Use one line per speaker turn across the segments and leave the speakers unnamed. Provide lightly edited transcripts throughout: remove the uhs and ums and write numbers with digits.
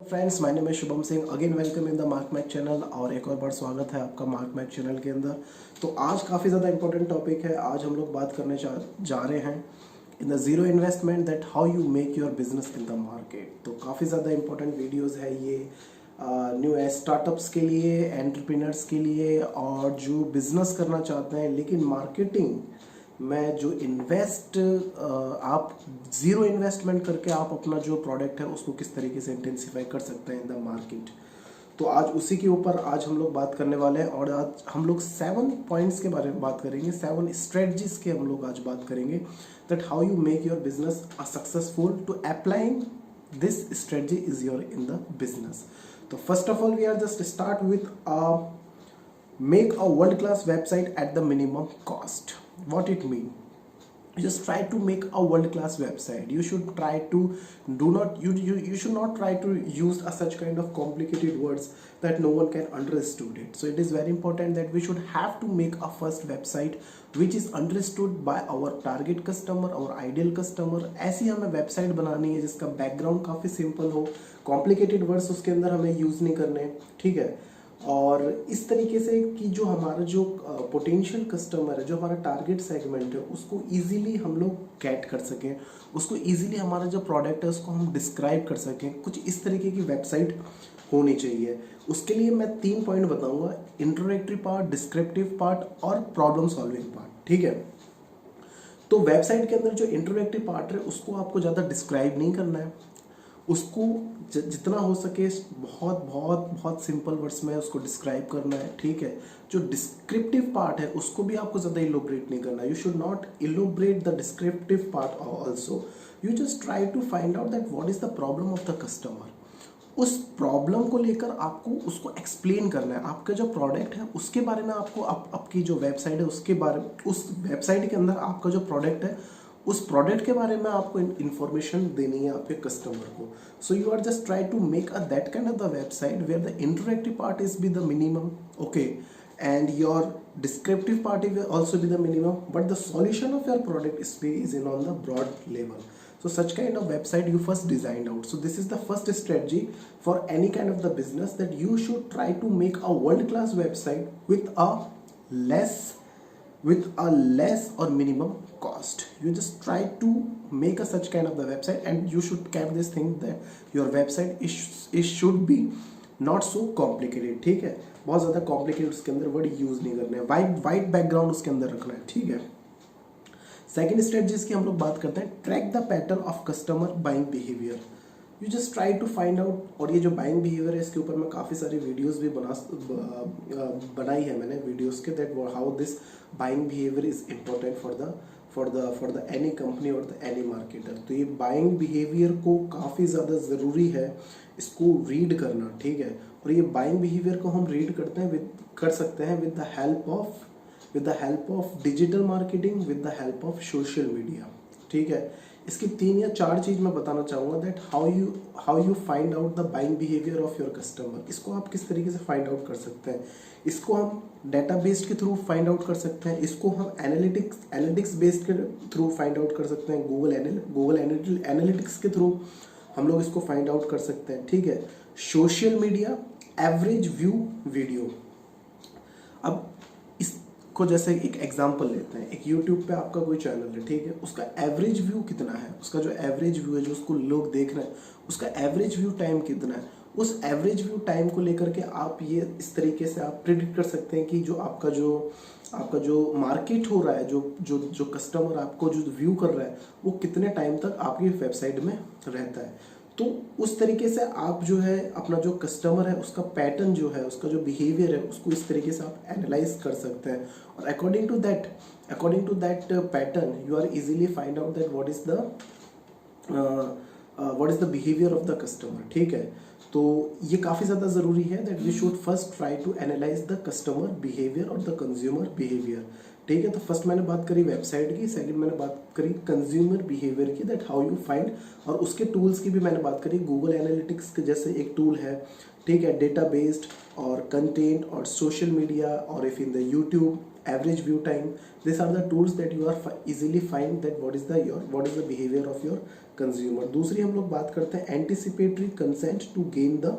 Friends, my name है Shubham Singh. Again welcome in the mark match channel और एक और बार स्वागत है आपका मार्क मैच चैनल के अंदर। तो आज काफ़ी ज़्यादा इंपॉर्टेंट टॉपिक है। आज हम लोग बात करने जा रहे हैं in the zero investment that how you make your business in the market. तो काफ़ी ज़्यादा इंपॉर्टेंट वीडियोज़ है ये न्यू स्टार्टअप्स के लिए, एंटरप्रेन्योर्स के लिए और जो बिजनेस करना चाहते हैं लेकिन मार्केटिंग में जो आप ज़ीरो इन्वेस्टमेंट करके आप अपना जो प्रोडक्ट है उसको किस तरीके से इंटेंसिफाई कर सकते हैं इन द मार्केट। तो आज उसी के ऊपर आज हम लोग बात करने वाले हैं और आज हम लोग 7 पॉइंट्स के बारे में बात करेंगे, 7 स्ट्रेटजीज के हम लोग आज बात करेंगे that how you make your business a successful to applying this strategy is your in the business. तो first of all we are just start with make a world class website at the minimum cost. What it mean? Just try to make a world class website. You should try to you should not try to use such kind of complicated words that no one can understood it. So it is very important that we should have to make a first website which is understood by our target customer, our ideal customer. ऐसी हमें website बनानी है जिसका background काफ़ी simple हो, complicated words उसके अंदर हमें यूज़ नहीं करने, ठीक है। और इस तरीके से कि जो हमारा जो पोटेंशियल कस्टमर है, जो हमारा टारगेट सेगमेंट है, उसको इजीली हम लोग गेट कर सकें, उसको इजीली हमारा जो प्रोडक्ट है उसको हम डिस्क्राइब कर सकें। कुछ इस तरीके की वेबसाइट होनी चाहिए। उसके लिए मैं 3 पॉइंट बताऊंगा, इंट्रोडक्टरी पार्ट, डिस्क्रिप्टिव पार्ट और प्रॉब्लम सॉल्विंग पार्ट, ठीक है। तो वेबसाइट के अंदर जो इंट्रोडक्टरी पार्ट है उसको आपको ज़्यादा डिस्क्राइब नहीं करना है, उसको जितना हो सके बहुत बहुत बहुत सिंपल वर्ड्स में उसको डिस्क्राइब करना है, ठीक है। जो डिस्क्रिप्टिव पार्ट है उसको भी आपको ज़्यादा इलोबरेट नहीं करना। You should not elaborate the descriptive part also. You just try to find out that what is the problem of the customer. उस प्रॉब्लम को लेकर आपको उसको एक्सप्लेन करना है। आपका जो प्रोडक्ट है उसके बारे में आपको आपकी जो वेबसाइट है उसके बारे में, उस वेबसाइट के अंदर आपका जो प्रोडक्ट है उस प्रोडक्ट के बारे में आपको इंफॉर्मेशन देनी है आपके कस्टमर को। So you are just try to make a that kind of the website where the interactive part is be the minimum, okay, and your descriptive part will also be the minimum, but the solution of your product is in on the broad level. So such kind of website you first designed out. So this is the first strategy for any kind of the business, that you should try to make a world class website with a less or minimum cost. You just try to make a such kind of the website, and you should keep this thing that your website is should be not so complicated, ठीक है। बहुत ज़्यादा complicated उसके अंदर word use नहीं करने हैं, white background उसके अंदर रखना है, ठीक है। सेकेंड स्टेप जिसकी हम लोग बात करते हैं, track the pattern of customer buying behaviour. You just try to find out, और ये जो बाइंग बिहेवियर है इसके ऊपर मैं काफ़ी सारी वीडियोस भी बनाई है मैंने वीडियोस के, that how this buying behaviour is important for the any company और द एनी मार्केटर। तो ये बाइंग बिहेवियर को काफ़ी ज़्यादा ज़रूरी है इसको रीड करना, ठीक है। और ये बाइंग बिहेवियर को हम रीड कर सकते हैं with the help of digital marketing, with the help of social media, ठीक है। इसकी 3 या 4 चीज़ मैं बताना चाहूँगा, that how you find out the buying behaviour of your customer. इसको आप किस तरीके से फाइंड आउट कर सकते हैं। इसको हम डाटा बेस्ड के थ्रू फाइंड आउट कर सकते हैं, इसको हम एनालिटिक्स बेस्ड के थ्रू फाइंड आउट कर सकते हैं, गूगल एनालिटिक्स के थ्रू हम लोग इसको फाइंड आउट कर सकते हैं, ठीक है। Social media, average view video. अब इसको जैसे एक एग्जांपल लेते हैं, एक यूट्यूब पे आपका कोई चैनल है, ठीक है, उसका एवरेज व्यू कितना है, उसका जो एवरेज व्यू है जो उसको लोग देख रहे हैं उसका एवरेज व्यू टाइम कितना है। उस एवरेज व्यू टाइम को लेकर के आप ये इस तरीके से आप प्रिडिक्ट कर सकते हैं कि जो आपका जो मार्केट हो रहा है, जो कस्टमर आपको जो व्यू कर रहा है वो कितने टाइम तक आपकी वेबसाइट में रहता है। तो उस तरीके से आप जो है अपना जो कस्टमर है उसका पैटर्न जो है, उसका जो बिहेवियर है उसको इस तरीके से आप एनालाइज कर सकते हैं, और according to that pattern you are easily find out that what is the behaviour of the customer, ठीक है। तो ये काफ़ी ज़्यादा ज़रूरी है that we should first try to analyse the customer behaviour और द कंज्यूमर बिहेवियर। ठीक है। तो फर्स्ट मैंने बात करी वेबसाइट की, सेकंड मैंने बात करी कंज्यूमर बिहेवियर की, दैट हाउ यू फाइंड, और उसके टूल्स की भी मैंने बात करी। गूगल एनालिटिक्स के जैसे एक टूल है, ठीक है, डेटा बेस्ड और कंटेंट और सोशल मीडिया, और if in the YouTube average view time, this are the tools that you are easily find that what is the behaviour of your consumer. दूसरी हम लोग बात करते हैं anticipatory consent to gain the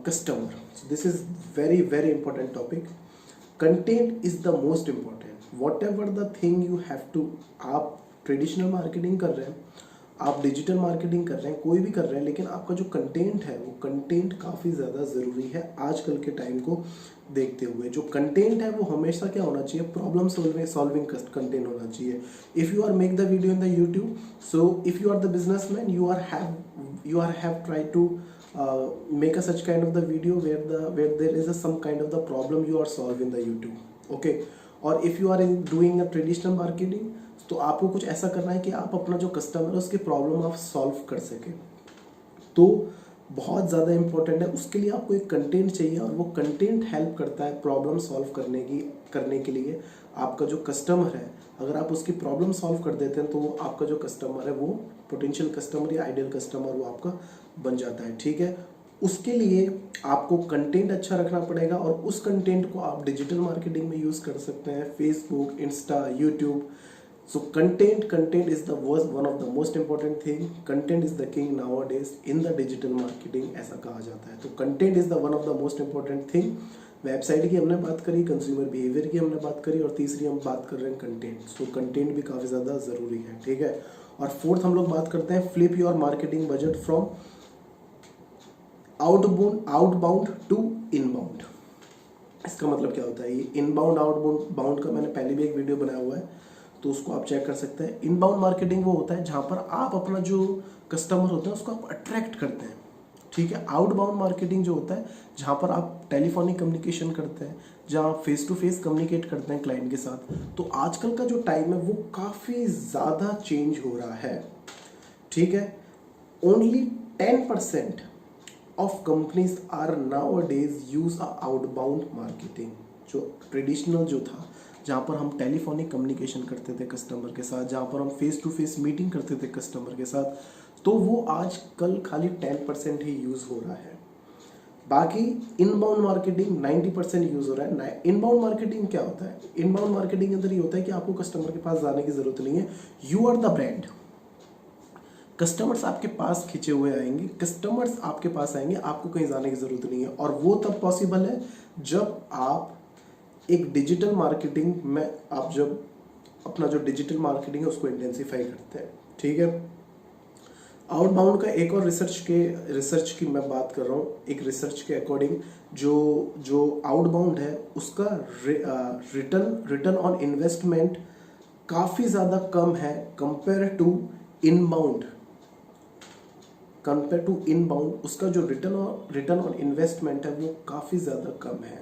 customer. So this is very important topic. Content is the most important. Whatever the thing you have to, आप traditional marketing कर रहे हैं, आप डिजिटल मार्केटिंग कर रहे हैं, कोई भी कर रहे हैं, लेकिन आपका जो कंटेंट है वो कंटेंट काफ़ी ज़्यादा ज़रूरी है आजकल के टाइम को देखते हुए। जो कंटेंट है वो हमेशा क्या होना चाहिए, प्रॉब्लम सॉल्विंग कंटेंट होना चाहिए। If you are make the video in the YouTube, so if you are the businessman, you are have tried to make a such kind of the video where there is some kind of the problem you are solving the YouTube, okay? और if you are doing a traditional marketing, तो आपको कुछ ऐसा करना है कि आप अपना जो कस्टमर है उसकी प्रॉब्लम आप सॉल्व कर सकें। तो बहुत ज़्यादा इंपॉर्टेंट है, उसके लिए आपको एक कंटेंट चाहिए, और वो कंटेंट हेल्प करता है प्रॉब्लम सॉल्व करने के लिए। आपका जो कस्टमर है, अगर आप उसकी प्रॉब्लम सॉल्व कर देते हैं, तो वो आपका जो कस्टमर है वो पोटेंशियल कस्टमर या आइडियल कस्टमर वो आपका बन जाता है, ठीक है। उसके लिए आपको कंटेंट अच्छा रखना पड़ेगा, और उस कंटेंट को आप डिजिटल मार्केटिंग में यूज़ कर सकते हैं, Facebook, Insta, YouTube. So content is the one of the most important thing. Content is the king nowadays in the digital marketing, ऐसा कहा जाता है। तो content is the one of the most important thing. Website की हमने बात करी, consumer behaviour की हमने बात करी, और तीसरी हम बात कर रहे हैं कंटेंट। सो कंटेंट भी काफ़ी ज़्यादा ज़रूरी है, ठीक है। और फोर्थ हम लोग बात करते हैं flip your marketing budget from outbound to inbound. इसका मतलब क्या होता है, ये इनबाउंड आउटबाउंड का मैंने पहले भी एक वीडियो बनाया हुआ है, तो उसको आप चेक कर सकते हैं। इनबाउंड मार्केटिंग वो होता है जहाँ पर आप अपना जो कस्टमर होता है उसको आप अट्रैक्ट करते हैं, ठीक है। आउटबाउंड मार्केटिंग जो होता है जहाँ पर आप टेलीफोनिक कम्युनिकेशन करते हैं, जहाँ फेस टू फेस कम्युनिकेट करते हैं क्लाइंट के साथ। तो आजकल का जो टाइम है वो काफ़ी ज़्यादा चेंज हो रहा है, ठीक है। Only 10% of companies are nowadays use outbound marketing. जो ट्रेडिशनल जो था, जहाँ पर हम टेलीफोनिक कम्युनिकेशन करते थे कस्टमर के साथ, जहाँ पर हम फेस टू फेस मीटिंग करते थे कस्टमर के साथ, तो वो आजकल खाली 10% ही यूज़ हो रहा है। बाकी इनबाउंड मार्केटिंग 90% यूज़ हो रहा है। इनबाउंड मार्केटिंग क्या होता है, इनबाउंड मार्केटिंग के अंदर ये होता है कि आपको कस्टमर के पास जाने की ज़रूरत नहीं है, you are the brand. Customers आपके पास खिंचे हुए आएंगे, कस्टमर्स आपके पास आएंगे, आपको कहीं जाने की ज़रूरत नहीं है। और वो तब पॉसिबल है जब आप एक डिजिटल मार्केटिंग में, आप जब अपना जो डिजिटल मार्केटिंग है उसको इंटेंसिफाई करते हैं, ठीक है। आउटबाउंड का एक और रिसर्च की मैं बात कर रहा हूँ। एक रिसर्च के अकॉर्डिंग जो आउटबाउंड है उसका रिटर्न ऑन इन्वेस्टमेंट काफ़ी ज़्यादा कम है कंपेयर टू इनबाउंड। उसका जो रिटर्न ऑन इन्वेस्टमेंट है वो काफ़ी ज़्यादा कम है।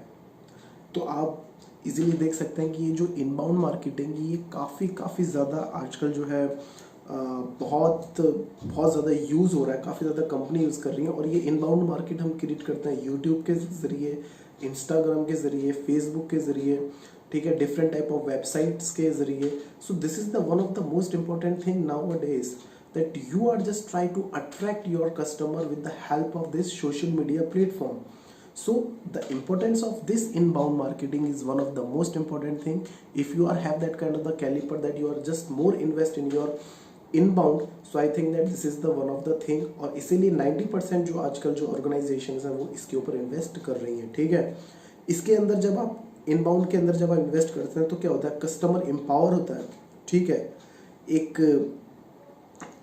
तो आप इजीली देख सकते हैं कि ये जो इनबाउंड मार्केटिंग ये काफ़ी ज़्यादा आजकल जो है बहुत ज़्यादा यूज़ हो रहा है, काफ़ी ज़्यादा कंपनी यूज़ कर रही है। और ये इनबाउंड मार्केट हम क्रिएट करते हैं यूट्यूब के ज़रिए, इंस्टाग्राम के ज़रिए, फेसबुक के ज़रिए, ठीक है, डिफरेंट टाइप ऑफ वेबसाइट्स के ज़रिए। So this is the one of the most important thing now days, that you are just trying to attract your customer with the help of this social media platform. So the importance of this inbound marketing is one of the most important thing. If you are have that kind of the caliber that you are just more invest in your inbound, so I think that this is the one of the thing। और इसीलिए 90% जो आजकल जो organisations हैं वो इसके ऊपर invest कर रही हैं, ठीक है। इसके अंदर जब आप इनबाउंड के अंदर जब आप इन्वेस्ट करते हैं तो क्या होता है, कस्टमर एम्पावर होता है, ठीक है।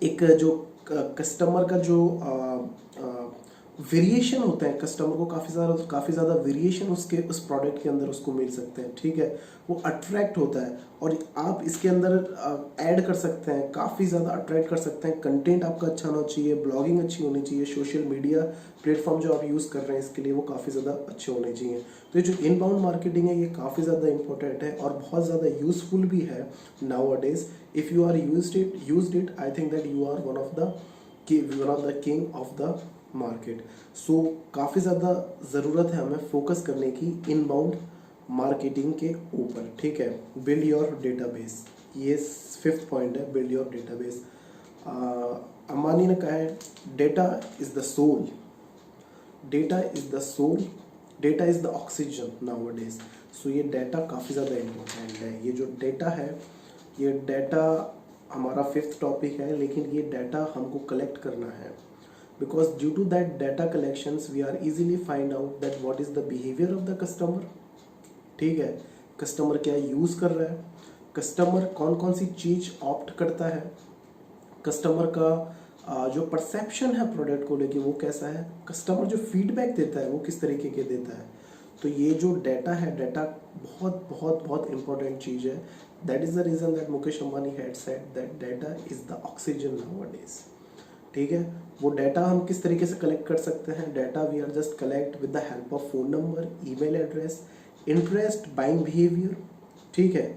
एक जो कस्टमर का जो वेरिएशन होता है, कस्टमर को काफ़ी ज़्यादा वेरिएशन उस प्रोडक्ट के अंदर उसको मिल सकते हैं, ठीक है। वो अट्रैक्ट होता है, और आप इसके अंदर ऐड कर सकते हैं, काफ़ी ज़्यादा अट्रैक्ट कर सकते हैं। कंटेंट आपका अच्छा होना चाहिए, ब्लॉगिंग अच्छी होनी चाहिए, सोशल मीडिया प्लेटफॉर्म जो आप यूज़ कर रहे हैं इसके लिए वो काफ़ी ज़्यादा अच्छे होने चाहिए। तो ये जो इनबाउंड मार्केटिंग है ये काफ़ी ज़्यादा इंपॉर्टेंट है और बहुत ज़्यादा यूजफुल भी है nowadays. If you are used it I think that you are one of the king of the market. So काफ़ी ज़्यादा ज़रूरत है हमें फोकस करने की इनबाउंड मार्केटिंग के ऊपर, ठीक है। बिल्ड योर डेटाबेस, ये 5th पॉइंट है, बिल्ड योर डेटाबेस। अंबानी ने कहा है data is the soul, data is the soul, data is the oxygen nowadays. So ये डेटा काफ़ी ज़्यादा इम्पोर्टेंट है। ये जो डेटा है, ये डेटा हमारा 5th टॉपिक है, लेकिन ये डाटा हमको कलेक्ट करना है, because due to that data collections we are easily find out that what is the behaviour of the customer, ठीक है। कस्टमर क्या यूज़ कर रहा है, कस्टमर कौन कौन सी चीज़ ऑप्ट करता है, कस्टमर का जो परसेप्शन है प्रोडक्ट को लेके वो कैसा है, कस्टमर जो फीडबैक देता है वो किस तरीके के देता है। तो ये जो डाटा है, डाटा बहुत बहुत बहुत इंपॉर्टेंट चीज़ है। That is the reason that Mukesh Ambani had said that data is the oxygen nowadays, ठीक है। वो डाटा हम किस तरीके से कलेक्ट कर सकते हैं, data we are just collect with the help of phone number, email address, interest, buying behaviour, ठीक है।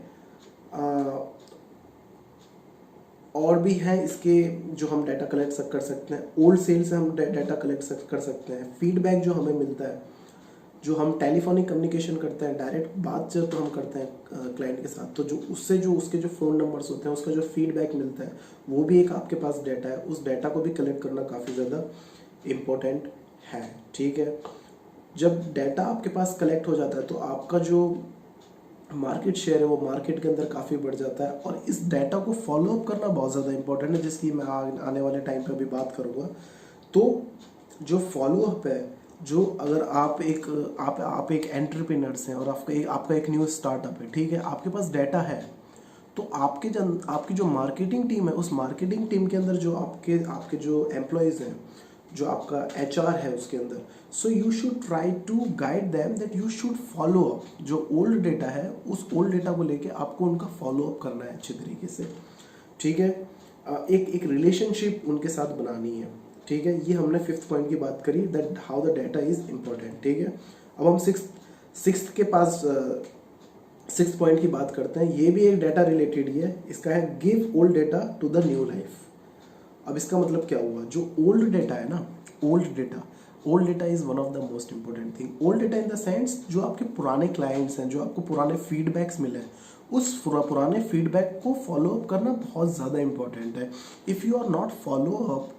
और भी हैं इसके जो हम डाटा कलेक्ट कर सकते हैं। ओल्ड सेल से हम डाटा कलेक्ट कर सकते हैं। फीडबैक जो हमें मिलता है, जो हम टेलीफोनिक कम्युनिकेशन करते हैं, डायरेक्ट बात जब हम करते हैं क्लाइंट के साथ, तो जो उससे जो उसके जो फ़ोन नंबर्स होते हैं, उसका जो फीडबैक मिलता है, वो भी एक आपके पास डाटा है। उस डाटा को भी कलेक्ट करना काफ़ी ज़्यादा इम्पोर्टेंट है, ठीक है। जब डाटा आपके पास कलेक्ट हो जाता है तो आपका जो मार्केट शेयर है वो मार्केट के अंदर काफ़ी बढ़ जाता है। और इस डाटा को फॉलो अप करना बहुत ज़्यादा इंपॉर्टेंट है, जिसकी मैं आने वाले टाइम पे भी बात करूँगा। तो जो फॉलो अप है, जो अगर आप एक एंटरप्रेन्योर्स हैं और आपका एक न्यू स्टार्टअप है, ठीक है, आपके पास डाटा है, तो आपकी जो मार्केटिंग टीम है, उस मार्केटिंग टीम के अंदर जो आपके जो एम्प्लॉयज़ हैं, जो आपका HR है उसके अंदर, so you should try to guide them that you should follow up. जो ओल्ड डेटा है, उस ओल्ड डेटा को लेके आपको उनका फॉलो अप करना है अच्छे तरीके से, ठीक है। एक रिलेशनशिप उनके साथ बनानी है, ठीक है। ये हमने 5th पॉइंट की बात करी, that how the data is important, ठीक है। अब हम सिक्स्थ के पास 6th पॉइंट की बात करते हैं। ये भी एक डाटा रिलेटेड ही है। इसका है give old data to the new life. अब इसका मतलब क्या हुआ, जो ओल्ड डेटा है ना, old data is one of the most important thing. Old data in the sense जो आपके पुराने क्लाइंट्स हैं, जो आपको पुराने फीडबैक्स मिले हैं, उस पुराने फीडबैक को फॉलो अप करना बहुत ज़्यादा इंपॉर्टेंट है। If you are not follow up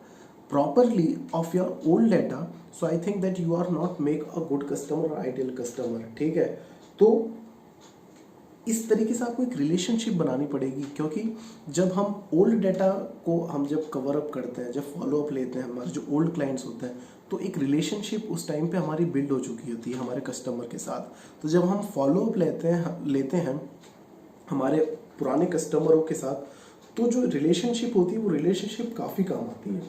properly of your old data, so I think that you are not make a good customer or ideal customer, ठीक है। तो इस तरीके से आपको एक रिलेशनशिप बनानी पड़ेगी, क्योंकि जब हम ओल्ड डाटा को हम जब कवर अप करते हैं, जब फॉलो अप लेते हैं, हमारे जो ओल्ड क्लाइंट्स होते हैं, तो एक रिलेशनशिप उस टाइम पे हमारी बिल्ड हो चुकी होती है हमारे कस्टमर के साथ। तो जब हम फॉलो अप लेते हैं हमारे पुराने कस्टमरों के साथ, तो जो रिलेशनशिप होती है वो रिलेशनशिप काफ़ी काम आती है,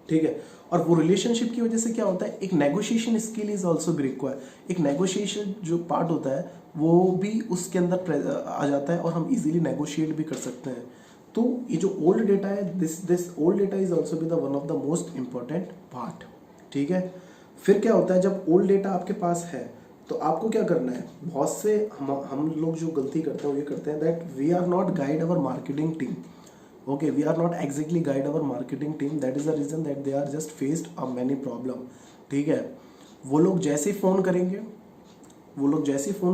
ठीक है। और वो रिलेशनशिप की वजह से क्या होता है, एक नेगोशिएशन स्किल इज ऑल्सो भी रिक्वायर। एक नेगोशिएशन जो पार्ट होता है वो भी उसके अंदर आ जाता है, और हम इजीली नेगोशिएट भी कर सकते हैं। तो ये जो ओल्ड डेटा है, this old data is also भी the one of the most important part, ठीक है। फिर क्या होता है, जब ओल्ड डेटा आपके पास है तो आपको क्या करना है, बहुत से हम लोग जो गलती करते हैं वो ये करते हैं that we are not guide our marketing team, okay, we are not exactly guide our marketing team, that is the reason that they are just faced a many problem, ठीक है। वो लोग जैसे फ़ोन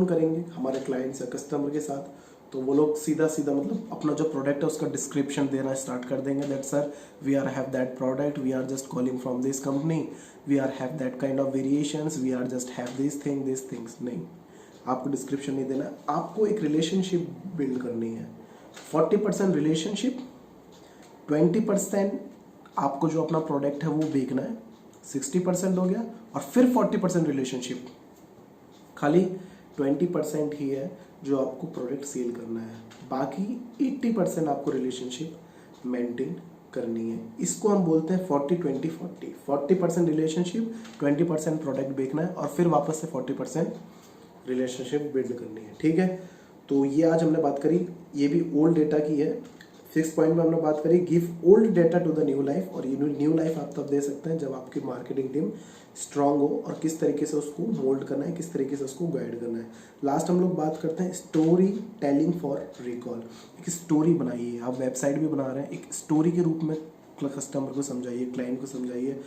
करेंगे हमारे क्लाइंट्स या customer के साथ, तो वो लोग सीधा मतलब अपना जो प्रोडक्ट है उसका डिस्क्रिप्शन देना स्टार्ट कर देंगे, that sir we are have that product, we are just calling from this company, we are have that kind of variations, we are just have this things. नहीं, आपको डिस्क्रिप्शन नहीं देना, आपको एक रिलेशनशिप बिल्ड करनी है। 40% रिलेशनशिप, 20% आपको जो अपना प्रोडक्ट है वो बेचना है, 60% हो गया, और फिर 40% रिलेशनशिप। खाली 20% ही है जो आपको प्रोडक्ट सेल करना है, बाकी 80% आपको रिलेशनशिप मेंटेन करनी है। इसको हम बोलते हैं 40-20-40। 40% रिलेशनशिप, 20% प्रोडक्ट बेचना है, और फिर वापस से 40% रिलेशनशिप बिल्ड करनी है, ठीक है। तो ये आज हमने बात करी, ये भी ओल्ड डेटा की है। 6th पॉइंट में हमने बात करी give old data to the new life, और ये न्यू लाइफ आप तब दे सकते हैं जब आपकी मार्केटिंग टीम स्ट्रांग हो, और किस तरीके से उसको मोल्ड करना है, किस तरीके से उसको गाइड करना है। लास्ट हम लोग बात करते हैं स्टोरी टेलिंग फॉर रिकॉल। एक स्टोरी बनाइए, आप वेबसाइट भी बना रहे हैं, एक स्टोरी के रूप में कस्टमर को समझाइए, क्लाइंट को समझाइए,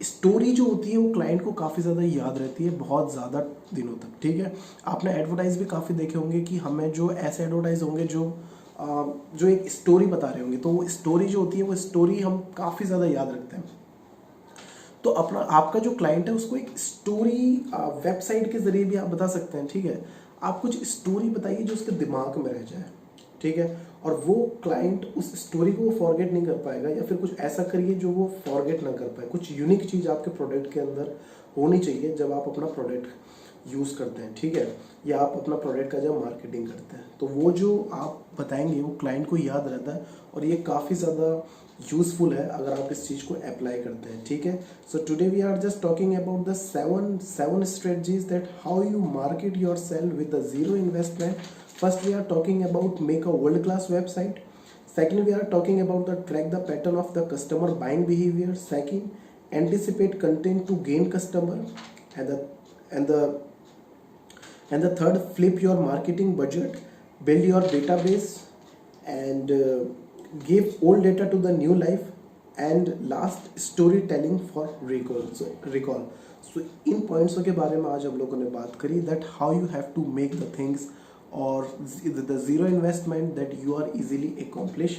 स्टोरी जो होती है वो क्लाइंट को काफ़ी ज़्यादा याद रहती है बहुत ज़्यादा दिनों तक, ठीक है। आपने एडवर्टाइज भी काफ़ी देखे होंगे कि हमें जो ऐसे एडवर्टाइज होंगे जो एक स्टोरी बता रहे होंगे, तो वो स्टोरी जो होती है वो स्टोरी हम काफ़ी ज़्यादा याद रखते हैं। तो अपना आपका जो क्लाइंट है उसको एक स्टोरी वेबसाइट के ज़रिए भी आप बता सकते हैं, ठीक है। आप कुछ स्टोरी बताइए जो उसके दिमाग में रह जाए, ठीक है, और वो क्लाइंट उस स्टोरी को फॉरगेट नहीं कर पाएगा, या फिर कुछ ऐसा करिए जो वो फॉरगेट ना कर पाए। कुछ यूनिक चीज़ आपके प्रोडक्ट के अंदर होनी चाहिए जब आप अपना प्रोडक्ट यूज़ करते हैं, ठीक है, या आप अपना प्रोडक्ट का जब मार्केटिंग करते हैं, तो वो जो आप बताएंगे वो क्लाइंट को याद रहता है, और ये काफ़ी ज़्यादा यूजफुल है अगर आप इस चीज़ को अप्लाई करते हैं, ठीक है। So today we are just talking about the seven strategies that how you market yourself with the zero investment. First, we are talking about make a world-class website. Second, we are talking about the track the pattern of the customer buying behavior. Second, anticipate content to gain customer. And the third, flip your marketing budget, build your database, and give old data to the new life. And last, storytelling for recall. So इन पॉइंट्सों के बारे में आज हम लोगों ने बात करी that how you have to make the things or the zero investment that you are easily accomplish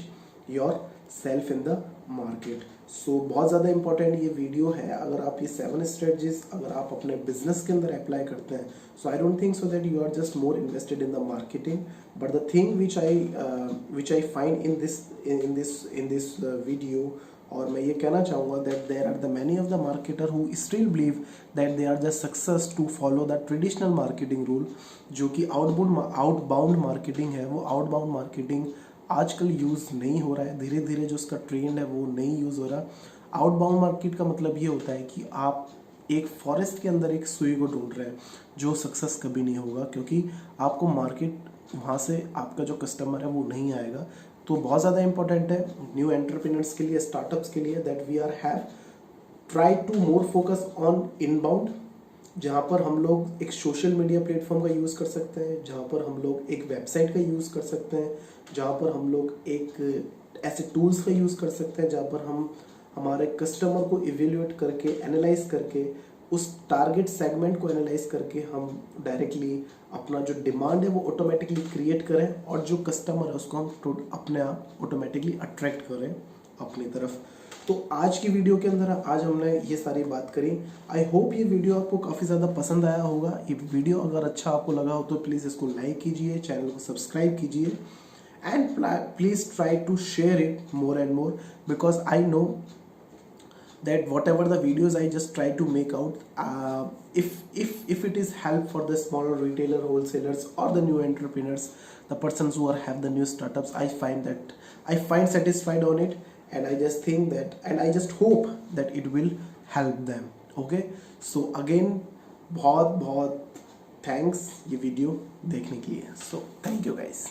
yourself in the market. So बहुत ज़्यादा इंपॉर्टेंट ये वीडियो है। अगर आप ये 7 स्ट्रेटजीज अगर आप अपने बिजनेस के अंदर अप्लाई करते हैं, so I don't think so that you are just more invested in the marketing, but the thing which I find in this video, और मैं ये कहना चाहूँगा that there are the many of the marketer who still believe that they are just success to follow the traditional marketing rule, जो कि outbound marketing है। वो outbound marketing आजकल यूज़ नहीं हो रहा है, धीरे धीरे जो उसका ट्रेंड है वो नहीं यूज़ हो रहा। आउटबाउंड मार्केट का मतलब ये होता है कि आप एक फॉरेस्ट के अंदर एक सुई को ढूंढ रहे हैं, जो सक्सेस कभी नहीं होगा, क्योंकि आपको मार्केट वहाँ से आपका जो कस्टमर है वो नहीं आएगा। तो बहुत ज़्यादा इंपॉर्टेंट है न्यू एंटरप्रेन्योर्स के लिए, स्टार्टअप्स के लिए, that we are have try to more focus on inbound, जहाँ पर हम लोग एक सोशल मीडिया प्लेटफॉर्म का यूज़ कर सकते हैं, जहाँ पर हम लोग एक वेबसाइट का यूज़ कर सकते हैं, जहाँ पर हम लोग एक ऐसे टूल्स का यूज़ कर सकते हैं जहाँ पर हम हमारे कस्टमर को इवेल्युएट करके, एनालाइज करके, उस टारगेट सेगमेंट को एनालाइज करके हम डायरेक्टली अपना जो डिमांड है वो ऑटोमेटिकली क्रिएट करें, और जो कस्टमर है उसको हम अपने आप ऑटोमेटिकली अट्रैक्ट करें अपनी तरफ। तो आज की वीडियो के अंदर आज हमने ये सारी बात करी। आई होप ये वीडियो आपको काफ़ी ज़्यादा पसंद आया होगा। ये वीडियो अगर अच्छा आपको लगा हो तो प्लीज़ इसको लाइक कीजिए, चैनल को सब्सक्राइब कीजिए, and please try to share it more and more, because I know that whatever the videos I just try to make out, if it is help for the smaller retailer, wholesalers, or the new entrepreneurs, the persons who have the new startups, I find satisfied on it, and I just think that, and I just hope that it will help them. Okay, so again बहुत thanks ये video देखने के लिए। So thank you guys.